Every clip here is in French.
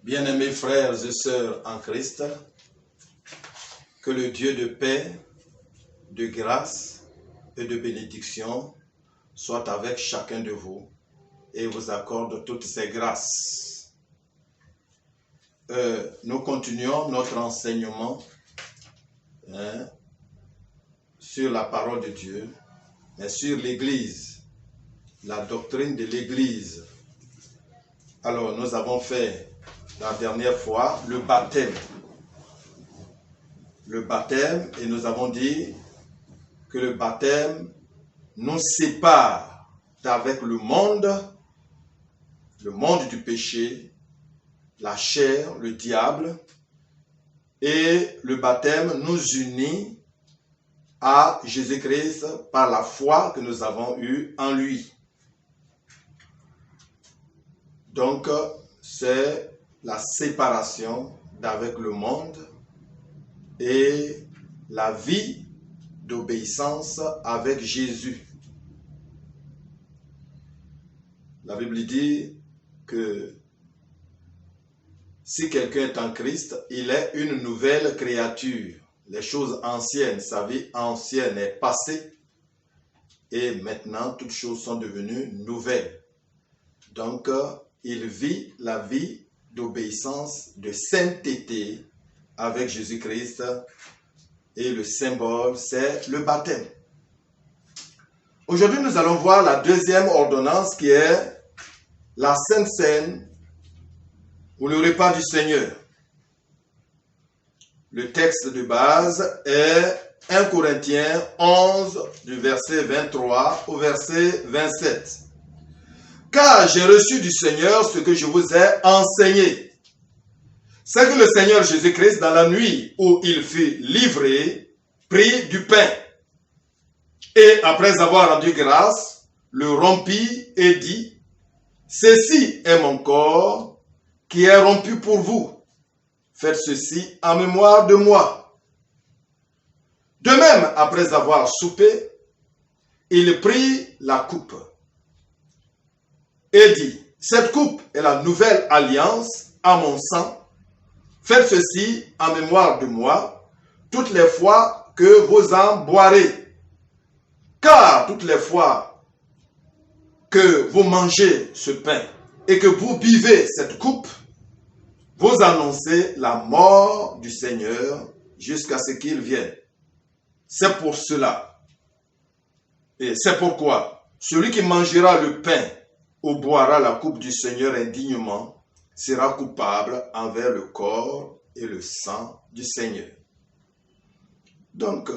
Bien-aimés frères et sœurs en Christ, que le Dieu de paix, de grâce et de bénédiction soit avec chacun de vous et vous accorde toutes ces grâces. Nous continuons notre enseignement sur la parole de Dieu, mais sur l'Église, la doctrine de l'Église. Alors, nous avons fait la dernière fois le baptême. Le baptême, et nous avons dit que le baptême nous sépare d'avec le monde du péché, la chair, le diable, et le baptême nous unit à Jésus-Christ par la foi que nous avons eue en lui. Donc, c'est la séparation d'avec le monde et la vie d'obéissance avec Jésus. La Bible dit que si quelqu'un est en Christ, il est une nouvelle créature. Les choses anciennes, sa vie ancienne est passée et maintenant toutes choses sont devenues nouvelles. Donc, il vit la vie d'obéissance, de sainteté avec Jésus-Christ et le symbole, c'est le baptême. Aujourd'hui, nous allons voir la deuxième ordonnance qui est la Sainte Seine ou le repas du Seigneur. Le texte de base est 1 Corinthiens 11 du verset 23 au verset 27. Car j'ai reçu du Seigneur ce que je vous ai enseigné. C'est que le Seigneur Jésus-Christ, dans la nuit où il fut livré, prit du pain. Et après avoir rendu grâce, le rompit et dit, « Ceci est mon corps qui est rompu pour vous. Faites ceci en mémoire de moi. » De même, après avoir soupé, il prit la coupe et dit, « Cette coupe est la nouvelle alliance à mon sang. Faites ceci en mémoire de moi, toutes les fois que vous en boirez. Car toutes les fois que vous mangez ce pain et que vous buvez cette coupe, vous annoncez la mort du Seigneur jusqu'à ce qu'il vienne. C'est pour cela. Et c'est pourquoi celui qui mangera le pain ou boira la coupe du Seigneur indignement sera coupable envers le corps et le sang du Seigneur. Donc,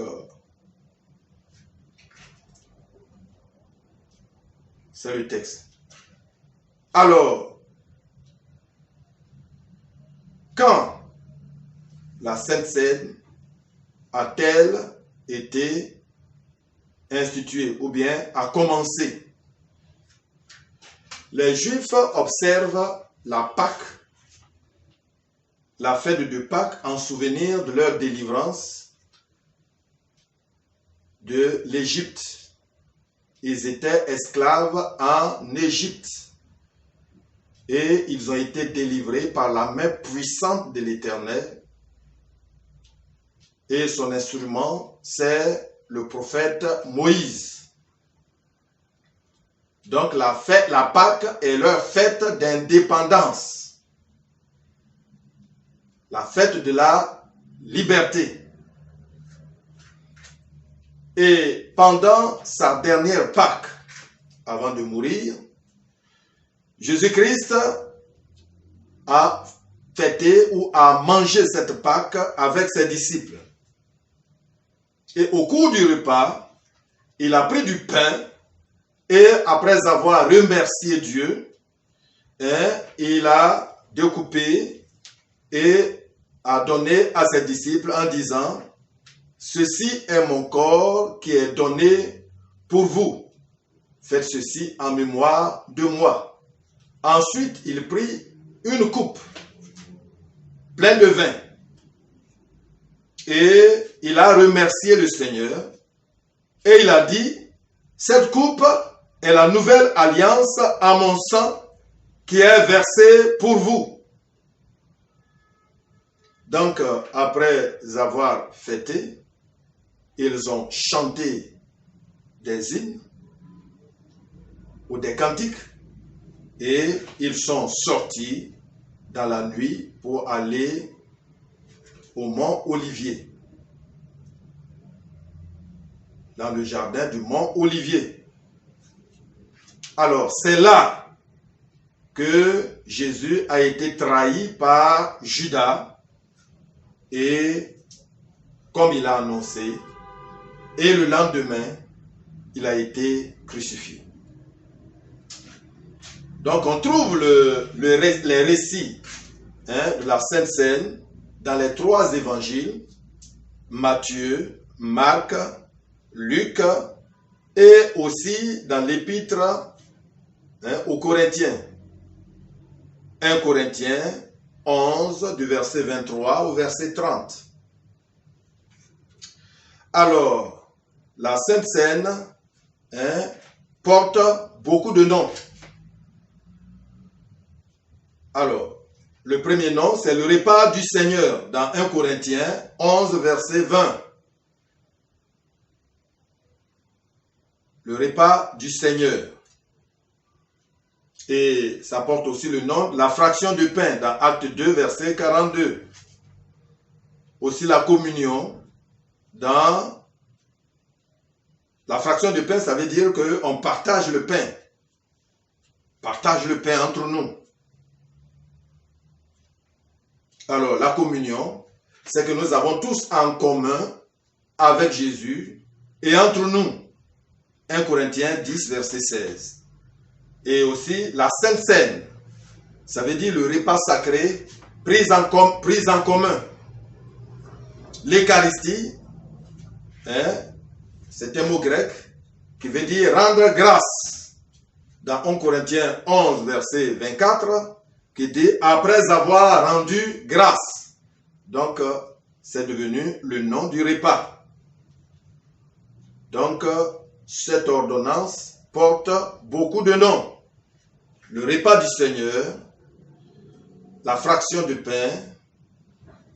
c'est le texte. Alors, quand la Sainte Seine a-t-elle été instituée ou bien a commencé? Les Juifs observent la Pâque, la fête de Pâques, en souvenir de leur délivrance de l'Égypte. Ils étaient esclaves en Égypte et ils ont été délivrés par la main puissante de l'Éternel. Et son instrument, c'est le prophète Moïse. Donc la Pâque est leur fête d'indépendance. La fête de la liberté. Et pendant sa dernière Pâque, avant de mourir, Jésus-Christ a fêté ou a mangé cette Pâque avec ses disciples. Et au cours du repas, il a pris du pain et après avoir remercié Dieu, il a découpé et a donné à ses disciples en disant, « Ceci est mon corps qui est donné pour vous. Faites ceci en mémoire de moi. » Ensuite, il prit une coupe pleine de vin et il a remercié le Seigneur et il a dit, « Cette coupe est la nouvelle alliance à mon sang qui est versée pour vous. Donc, après avoir fêté, ils ont chanté des hymnes ou des cantiques et ils sont sortis dans la nuit pour aller au mont Olivier, dans le jardin du mont Olivier. Alors, c'est là que Jésus a été trahi par Judas et, comme il a annoncé, et le lendemain, il a été crucifié. Donc, on trouve les récits de la Sainte Seine dans les 3 évangiles, Matthieu, Marc, Luc, et aussi dans l'épître aux Corinthiens. 1 Corinthiens 11, du verset 23 au verset 30. Alors, la Sainte Seine porte beaucoup de noms. Alors, le premier nom, c'est le repas du Seigneur, dans 1 Corinthiens 11, verset 20. Le repas du Seigneur. Et ça porte aussi le nom de la fraction de pain, dans Acte 2, verset 42. Aussi la communion, dans la fraction de pain, ça veut dire qu'on partage le pain. Partage le pain entre nous. Alors, la communion, c'est que nous avons tous en commun avec Jésus et entre nous. 1 Corinthiens 10, verset 16. Et aussi la Sainte Seine, ça veut dire le repas sacré pris en commun. L'Eucharistie, c'est un mot grec qui veut dire rendre grâce. Dans 1 Corinthiens 11, verset 24, qui dit après avoir rendu grâce. Donc, c'est devenu le nom du repas. Donc, cette ordonnance porte beaucoup de noms. Le repas du Seigneur, la fraction de pain,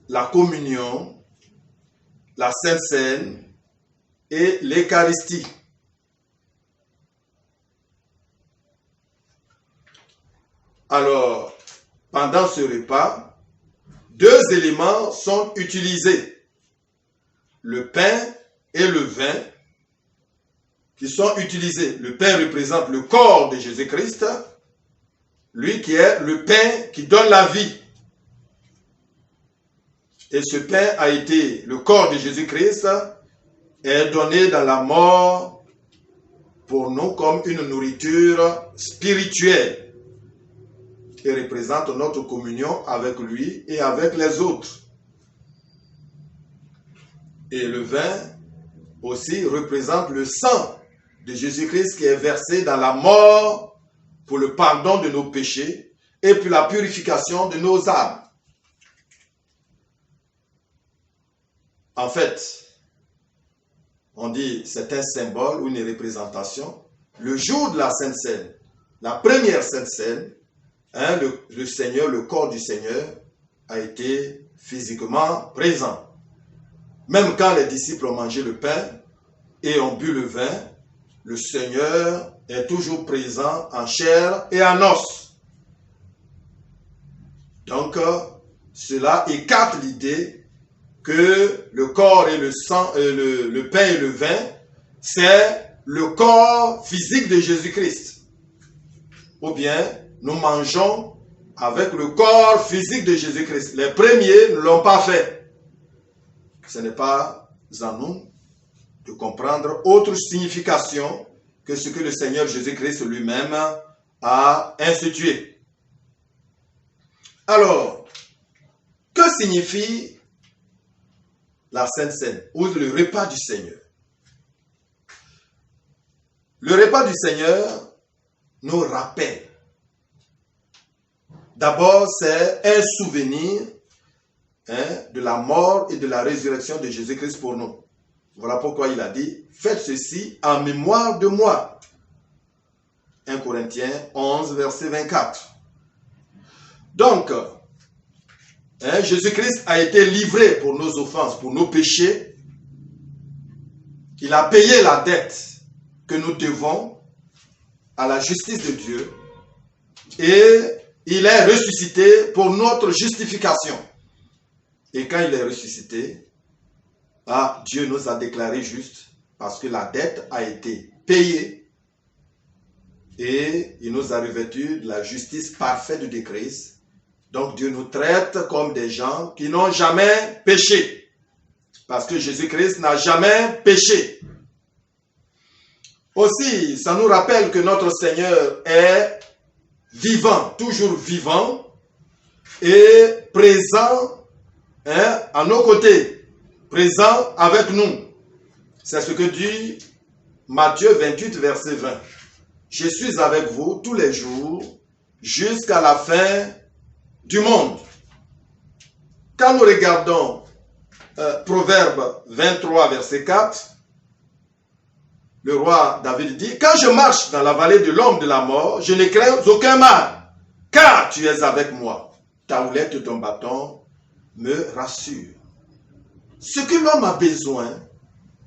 la communion, la Sainte Seine et l'Eucharistie. Alors, pendant ce repas, 2 éléments sont utilisés. Le pain et le vin qui sont utilisés. Le pain représente le corps de Jésus-Christ, lui qui est le pain qui donne la vie. Et ce pain a été, le corps de Jésus-Christ est donné dans la mort pour nous comme une nourriture spirituelle et représente notre communion avec lui et avec les autres. Et le vin aussi représente le sang de Jésus-Christ qui est versé dans la mort pour le pardon de nos péchés et pour la purification de nos âmes. En fait, on dit c'est un symbole ou une représentation. Le jour de la Sainte Seine, la première Sainte Seine, le Seigneur, le corps du Seigneur a été physiquement présent. Même quand les disciples ont mangé le pain et ont bu le vin, le Seigneur est toujours présent en chair et en os. Donc, cela écarte l'idée que le corps et le sang, le pain et le vin, c'est le corps physique de Jésus-Christ. Ou bien, nous mangeons avec le corps physique de Jésus-Christ. Les premiers ne l'ont pas fait. Ce n'est pas à nous de comprendre autre signification que ce que le Seigneur Jésus-Christ lui-même a institué. Alors, que signifie la Sainte Seine ou le repas du Seigneur? Le repas du Seigneur nous rappelle. D'abord, c'est un souvenir de la mort et de la résurrection de Jésus-Christ pour nous. Voilà pourquoi il a dit, faites ceci en mémoire de moi. 1 Corinthiens 11, verset 24. Donc, Jésus-Christ a été livré pour nos offenses, pour nos péchés. Il a payé la dette que nous devons à la justice de Dieu. Et il est ressuscité pour notre justification. Et quand il est ressuscité, Dieu nous a déclarés justes parce que la dette a été payée et il nous a revêtus de la justice parfaite de Christ. Donc Dieu nous traite comme des gens qui n'ont jamais péché. Parce que Jésus-Christ n'a jamais péché. Aussi, ça nous rappelle que notre Seigneur est vivant, toujours vivant et présent à nos côtés, présent avec nous. C'est ce que dit Matthieu 28, verset 20. Je suis avec vous tous les jours jusqu'à la fin du monde. Quand nous regardons Proverbe 23, verset 4, le roi David dit, « Quand je marche dans la vallée de l'ombre de la mort, je ne crains aucun mal, car tu es avec moi. Ta houlette et ton bâton me rassurent. » Ce que l'homme a besoin,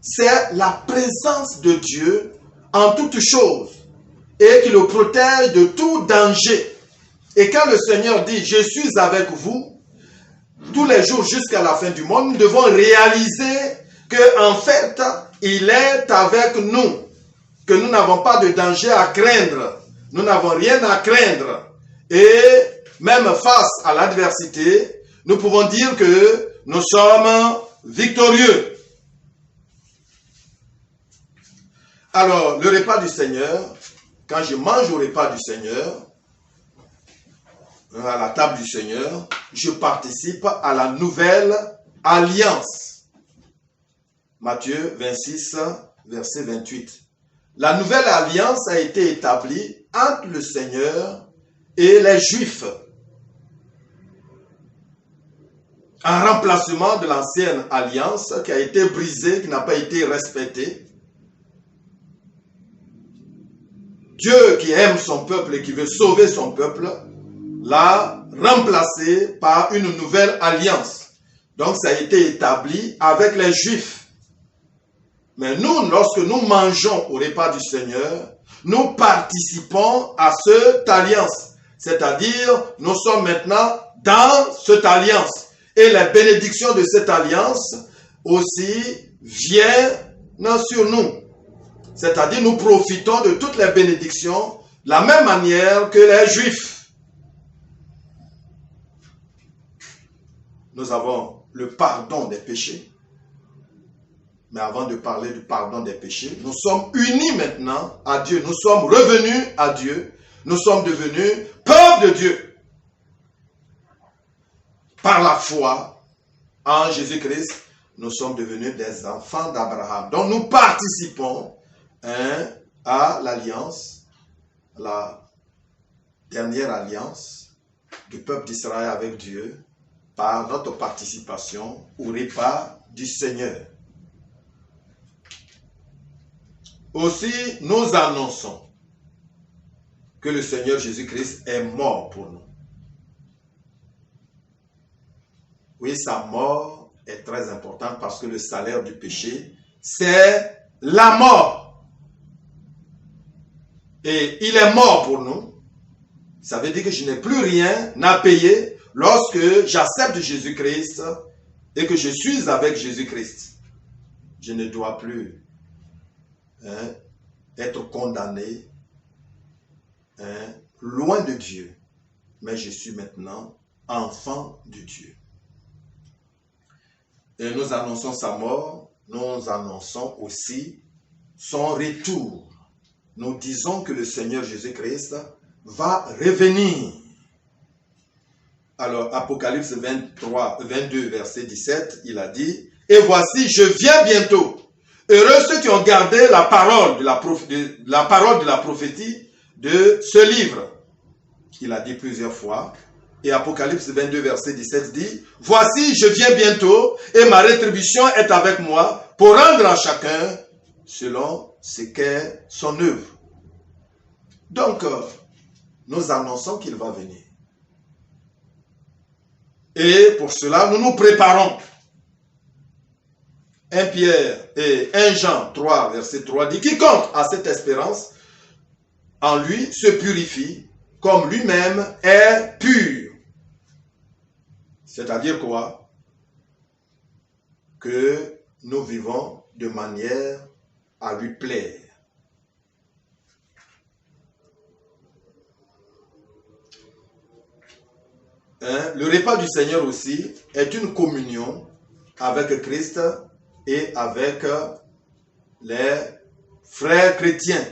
c'est la présence de Dieu en toutes choses et qui le protège de tout danger. Et quand le Seigneur dit, « Je suis avec vous tous les jours jusqu'à la fin du monde », nous devons réaliser qu'en fait, il est avec nous, que nous n'avons pas de danger à craindre. Nous n'avons rien à craindre. Et même face à l'adversité, nous pouvons dire que nous sommes victorieux. Alors, le repas du Seigneur, quand je mange au repas du Seigneur, à la table du Seigneur, je participe à la nouvelle alliance. Matthieu 26, verset 28. La nouvelle alliance a été établie entre le Seigneur et les Juifs, en remplacement de l'ancienne alliance qui a été brisée, qui n'a pas été respectée. Dieu qui aime son peuple et qui veut sauver son peuple l'a remplacé par une nouvelle alliance. Donc ça a été établi avec les Juifs. Mais nous, lorsque nous mangeons au repas du Seigneur, nous participons à cette alliance. C'est-à-dire, nous sommes maintenant dans cette alliance. Et les bénédictions de cette alliance aussi viennent sur nous. C'est-à-dire, nous profitons de toutes les bénédictions de la même manière que les Juifs. Nous avons le pardon des péchés. Mais avant de parler du pardon des péchés, nous sommes unis maintenant à Dieu. Nous sommes revenus à Dieu. Nous sommes devenus peuple de Dieu. Par la foi en Jésus-Christ, nous sommes devenus des enfants d'Abraham. Donc nous participons à l'alliance, la dernière alliance du peuple d'Israël avec Dieu par notre participation au repas du Seigneur. Aussi, nous annonçons que le Seigneur Jésus-Christ est mort pour nous. Oui, sa mort est très importante parce que le salaire du péché, c'est la mort. Et il est mort pour nous. Ça veut dire que je n'ai plus rien à payer lorsque j'accepte Jésus-Christ et que je suis avec Jésus-Christ. Je ne dois plus être condamné loin de Dieu, mais je suis maintenant enfant de Dieu. Et nous annonçons sa mort, nous annonçons aussi son retour. Nous disons que le Seigneur Jésus-Christ va revenir. Alors, Apocalypse 22, verset 17, il a dit, « Et voici, je viens bientôt. Heureux ceux qui ont gardé la parole de la prophétie de ce livre. » Il a dit plusieurs fois. Et Apocalypse 22, verset 17 dit, « Voici, je viens bientôt et ma rétribution est avec moi pour rendre à chacun selon ce qu'est son œuvre. » Donc, nous annonçons qu'il va venir. Et pour cela, nous nous préparons. 1 Pierre et 1 Jean 3, verset 3 dit, quiconque a cette espérance en lui se purifie comme lui-même est pur. C'est-à-dire quoi? Que nous vivons de manière à lui plaire. Le repas du Seigneur aussi est une communion avec Christ et avec les frères chrétiens.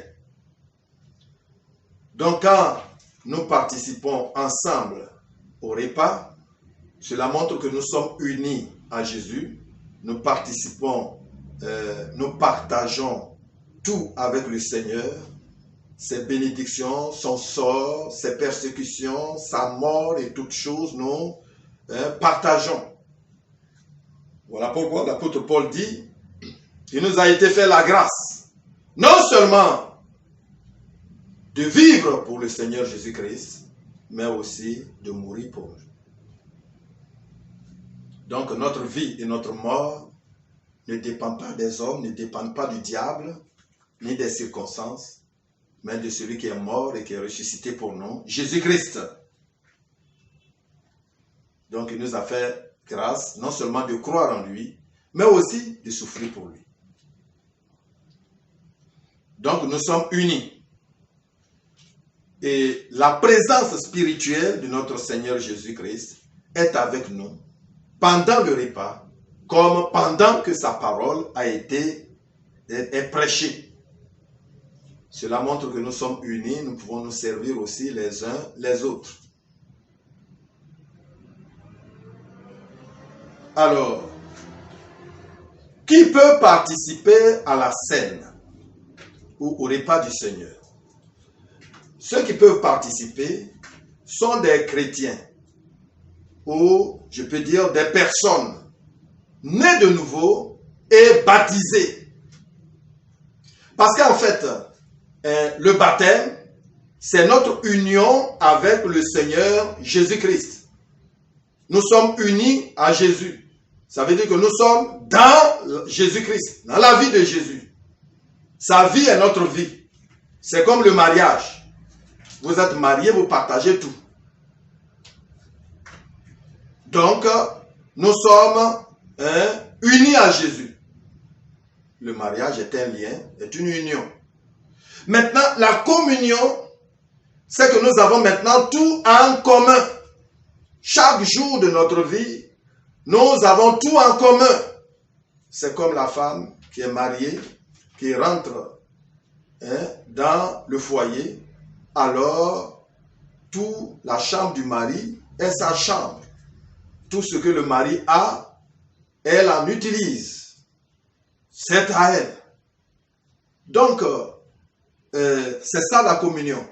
Donc quand nous participons ensemble au repas, cela montre que nous sommes unis à Jésus. Nous participons, nous partageons tout avec le Seigneur. Ses bénédictions, son sort, ses persécutions, sa mort et toutes choses, nous partageons. Voilà pourquoi l'apôtre Paul dit, il nous a été fait la grâce, non seulement de vivre pour le Seigneur Jésus-Christ, mais aussi de mourir pour lui. Donc notre vie et notre mort ne dépendent pas des hommes, ne dépendent pas du diable, ni des circonstances, mais de celui qui est mort et qui est ressuscité pour nous, Jésus-Christ. Donc il nous a fait grâce, non seulement de croire en lui, mais aussi de souffrir pour lui. Donc nous sommes unis. Et la présence spirituelle de notre Seigneur Jésus-Christ est avec nous pendant le repas, comme pendant que sa parole est prêchée. Cela montre que nous sommes unis, nous pouvons nous servir aussi les uns les autres. Alors, qui peut participer à la scène ou au repas du Seigneur? Ceux qui peuvent participer sont des chrétiens ou, je peux dire, des personnes nées de nouveau et baptisées. Parce qu'en fait, le baptême, c'est notre union avec le Seigneur Jésus-Christ. Nous sommes unis à Jésus. Ça veut dire que nous sommes dans Jésus-Christ, dans la vie de Jésus. Sa vie est notre vie. C'est comme le mariage. Vous êtes mariés, vous partagez tout. Donc, nous sommes unis à Jésus. Le mariage est un lien, est une union. Maintenant, la communion, c'est que nous avons maintenant tout en commun. Chaque jour de notre vie, nous avons tout en commun. C'est comme la femme qui est mariée, qui rentre dans le foyer. Alors, la chambre du mari est sa chambre. Tout ce que le mari a, elle en utilise. C'est à elle. Donc, c'est ça la communion.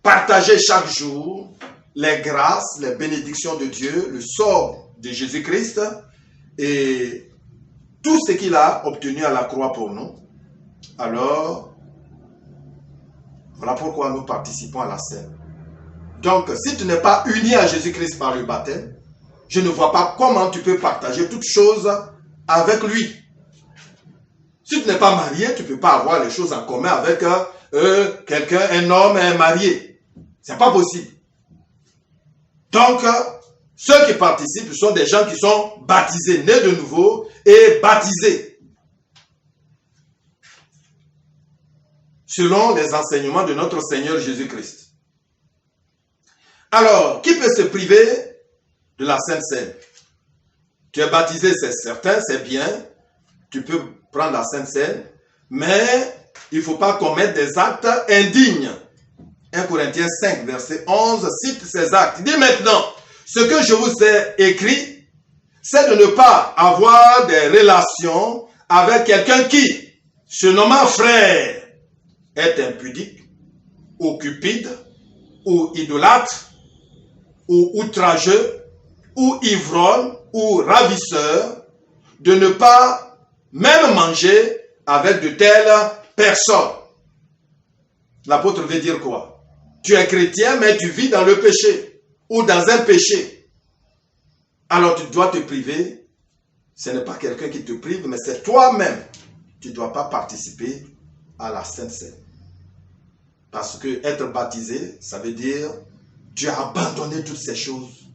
Partager chaque jour les grâces, les bénédictions de Dieu, le sort de Jésus-Christ et tout ce qu'il a obtenu à la croix pour nous. Alors, voilà pourquoi nous participons à la scène. Donc, si tu n'es pas uni à Jésus-Christ par le baptême, je ne vois pas comment tu peux partager toutes choses avec lui. Si tu n'es pas marié, tu ne peux pas avoir les choses en commun avec quelqu'un, un homme, un marié. Ce n'est pas possible. Donc, ceux qui participent sont des gens qui sont baptisés, nés de nouveau et baptisés. Selon les enseignements de notre Seigneur Jésus-Christ. Alors, qui peut se priver de la Sainte Seine? Tu es baptisé, c'est certain, c'est bien. Tu peux prendre la Sainte Seine, mais il ne faut pas commettre des actes indignes. 1 Corinthiens 5, verset 11, cite ces actes. Il dit maintenant, ce que je vous ai écrit, c'est de ne pas avoir des relations avec quelqu'un qui, se nommant frère, est impudique, ou cupide, ou idolâtre, ou outrageux, ou ivrogne, ou ravisseur, de ne pas même manger avec de telles personnes. L'apôtre veut dire quoi? Tu es chrétien, mais tu vis dans le péché ou dans un péché. Alors tu dois te priver. Ce n'est pas quelqu'un qui te prive, mais c'est toi-même. Tu ne dois pas participer à la Sainte Seine. Parce que être baptisé, ça veut dire tu as abandonné toutes ces choses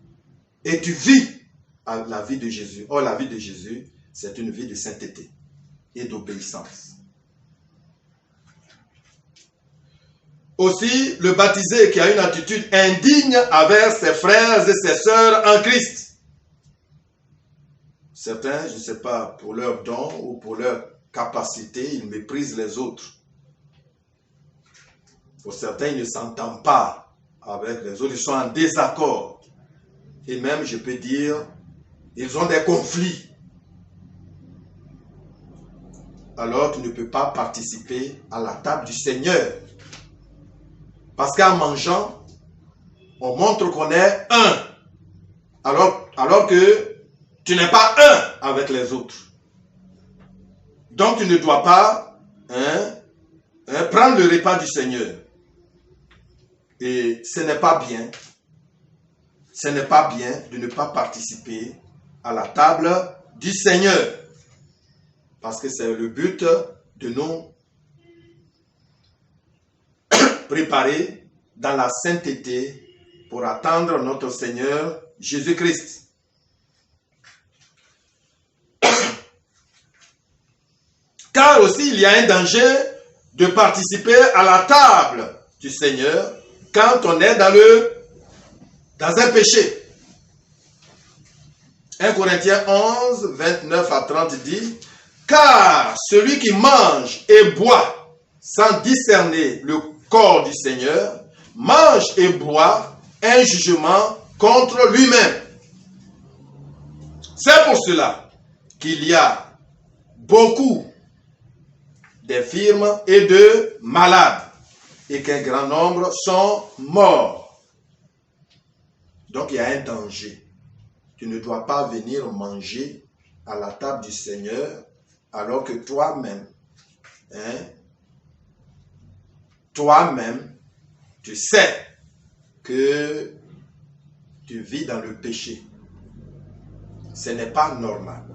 et tu vis à la vie de Jésus. Or, la vie de Jésus, c'est une vie de sainteté et d'obéissance. Aussi, le baptisé qui a une attitude indigne envers ses frères et ses sœurs en Christ. Certains, je ne sais pas, pour leur don ou pour leur capacité, ils méprisent les autres. Pour certains, ils ne s'entendent pas avec les autres, ils sont en désaccord. Et même, je peux dire, ils ont des conflits. Alors, tu ne peux pas participer à la table du Seigneur. Parce qu'en mangeant, on montre qu'on est un. Alors que tu n'es pas un avec les autres. Donc, tu ne dois pas prendre le repas du Seigneur. Et ce n'est pas bien. Ce n'est pas bien de ne pas participer à la table du Seigneur. Parce que c'est le but de nous préparer dans la sainteté pour attendre notre Seigneur Jésus-Christ. Car aussi il y a un danger de participer à la table du Seigneur quand on est dans un péché. 1 Corinthiens 11, 29 à 30 dit, « Car celui qui mange et boit sans discerner le corps du Seigneur, mange et boit un jugement contre lui-même. » C'est pour cela qu'il y a beaucoup d'infirmes et de malades et qu'un grand nombre sont morts. Donc il y a un danger. Tu ne dois pas venir manger à la table du Seigneur alors que toi-même, tu sais que tu vis dans le péché. Ce n'est pas normal.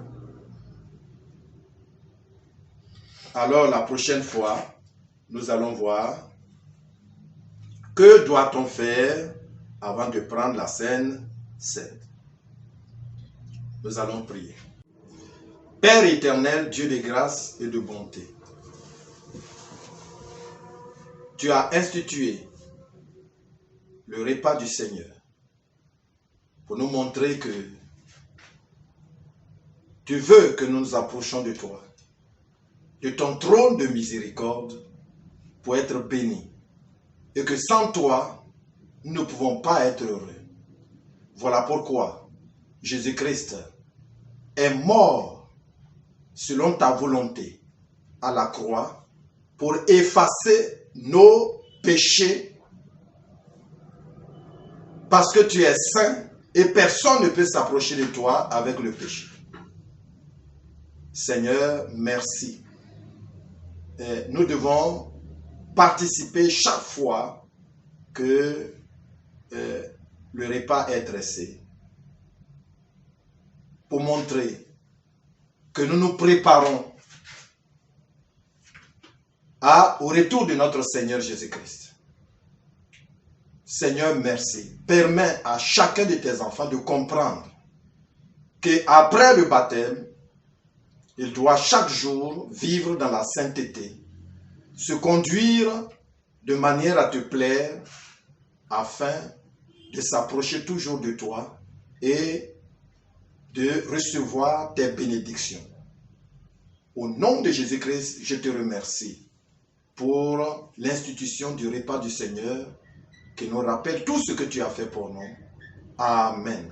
Alors la prochaine fois, nous allons voir que doit-on faire avant de prendre la Sainte Seine. Nous allons prier. Père éternel, Dieu de grâce et de bonté, tu as institué le repas du Seigneur pour nous montrer que tu veux que nous nous approchions de toi, de ton trône de miséricorde, pour être bénis. Et que sans toi, nous ne pouvons pas être heureux. Voilà pourquoi Jésus-Christ est mort selon ta volonté à la croix pour effacer nos péchés, parce que tu es saint et personne ne peut s'approcher de toi avec le péché. Seigneur, merci. Et nous devons participer chaque fois que le repas est dressé pour montrer que nous nous préparons au retour de notre Seigneur Jésus-Christ. Seigneur, merci. Permets à chacun de tes enfants de comprendre qu'après le baptême, il doit chaque jour vivre dans la sainteté, se conduire de manière à te plaire, afin de s'approcher toujours de toi et de recevoir tes bénédictions. Au nom de Jésus-Christ, je te remercie pour l'institution du repas du Seigneur qui nous rappelle tout ce que tu as fait pour nous. Amen.